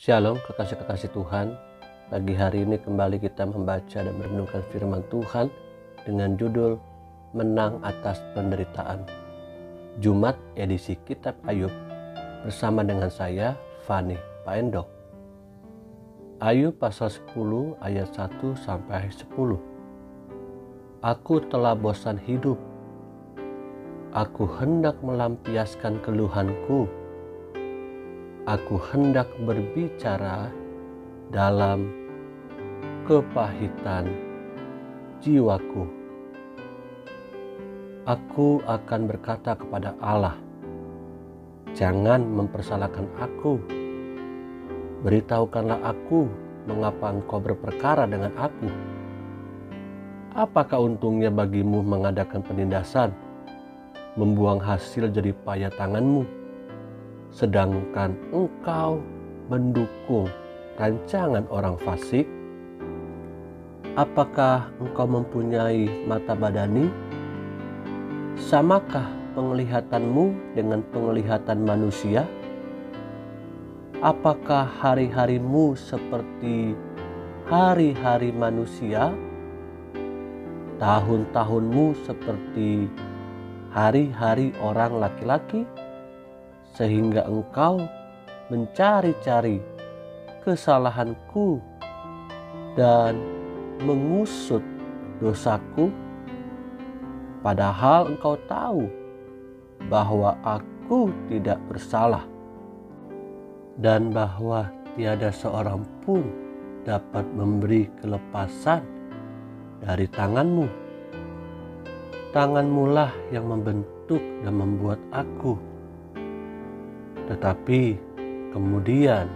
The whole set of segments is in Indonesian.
Shalom kekasih-kekasih Tuhan. Pagi hari ini kembali kita membaca dan merenungkan firman Tuhan dengan judul Menang Atas Penderitaan. Jumat edisi Kitab Ayub bersama dengan saya Fani Paendok. Ayub pasal 10 ayat 1 sampai 10. Aku telah bosan hidup. Aku hendak melampiaskan keluhanku. Aku hendak berbicara dalam kepahitan jiwaku. Aku akan berkata kepada Allah, jangan mempersalahkan aku. Beritahukanlah aku mengapa engkau berperkara dengan aku. Apakah untungnya bagimu mengadakan penindasan, membuang hasil jerih payah tanganmu, sedangkan engkau mendukung rancangan orang fasik? Apakah engkau mempunyai mata badani? Samakah penglihatanmu dengan penglihatan manusia? Apakah hari-harimu seperti hari-hari manusia? Tahun-tahunmu seperti hari-hari orang laki-laki? Sehingga engkau mencari-cari kesalahanku dan mengusut dosaku, padahal engkau tahu bahwa aku tidak bersalah dan bahwa tiada seorang pun dapat memberi kelepasan dari tanganmu. Tanganmulah yang membentuk dan membuat aku. Tetapi kemudian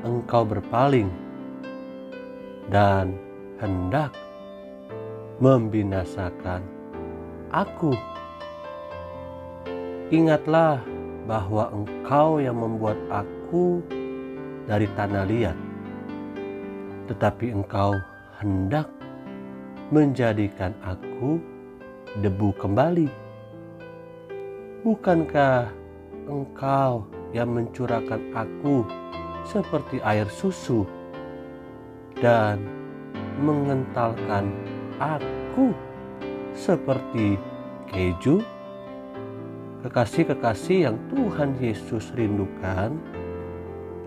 engkau berpaling dan hendak membinasakan aku. Ingatlah bahwa engkau yang membuat aku dari tanah liat, tetapi engkau hendak menjadikan aku debu kembali. Bukankah engkau yang mencurahkan aku seperti air susu dan mengentalkan aku seperti keju? Kekasih-kekasih yang Tuhan Yesus rindukan,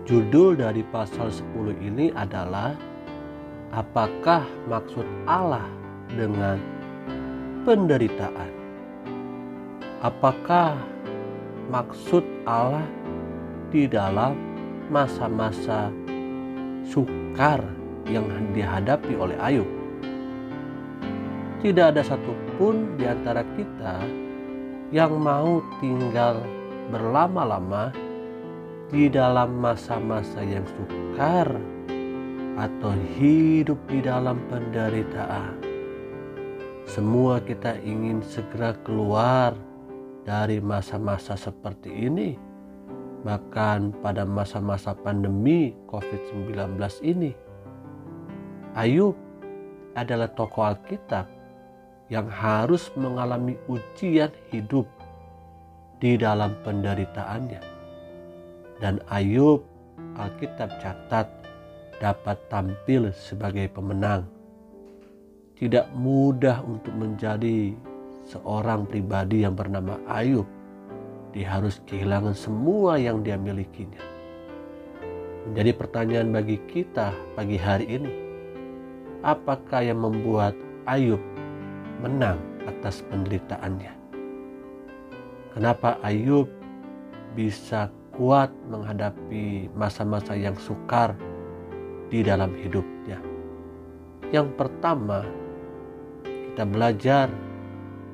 judul dari pasal 10 ini adalah apakah maksud Allah dengan penderitaan? Apakah maksud Allah di dalam masa-masa sukar yang dihadapi oleh Ayub? Tidak ada satupun di antara kita yang mau tinggal berlama-lama di dalam masa-masa yang sukar atau hidup di dalam penderitaan. Semua kita ingin segera keluar dari masa-masa seperti ini. Bahkan pada masa-masa pandemi COVID-19 ini, Ayub adalah tokoh Alkitab yang harus mengalami ujian hidup di dalam penderitaannya. Dan Ayub, Alkitab catat, dapat tampil sebagai pemenang. Tidak mudah untuk menjadi seorang pribadi yang bernama Ayub. Dia harus kehilangan semua yang dia milikinya. Menjadi pertanyaan bagi kita pagi hari ini, apakah yang membuat Ayub menang atas penderitaannya? Kenapa Ayub bisa kuat menghadapi masa-masa yang sukar di dalam hidupnya? Yang pertama, kita belajar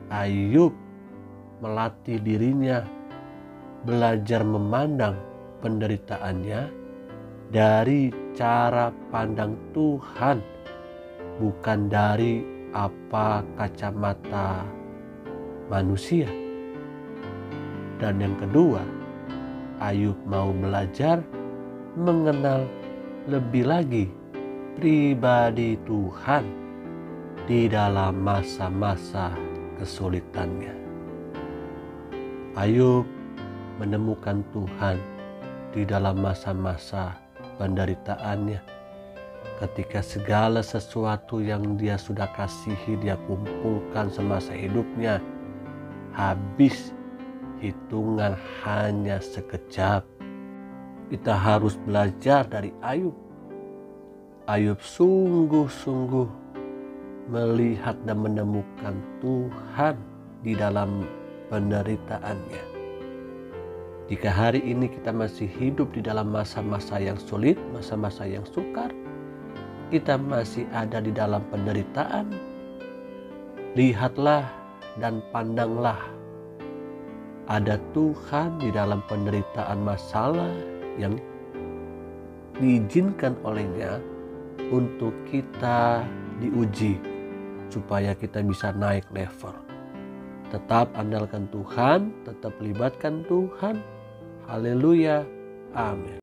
Ayub melatih dirinya belajar memandang penderitaannya dari cara pandang Tuhan, bukan dari apa kacamata manusia. Dan yang kedua, Ayub mau belajar mengenal lebih lagi pribadi Tuhan di dalam masa-masa kesulitannya. Ayub menemukan Tuhan di dalam masa-masa penderitaannya. Ketika segala sesuatu yang dia sudah kasihi dia kumpulkan semasa hidupnya habis, hitungan hanya sekejap. Kita harus belajar dari Ayub. Ayub sungguh-sungguh melihat dan menemukan Tuhan di dalam penderitaannya. Jika hari ini kita masih hidup di dalam masa-masa yang sulit, masa-masa yang sukar, kita masih ada di dalam penderitaan, lihatlah dan pandanglah. Ada Tuhan di dalam penderitaan masalah yang diizinkan olehnya untuk kita diuji, supaya kita bisa naik level. Tetap andalkan Tuhan, tetap libatkan Tuhan. Haleluya, amin.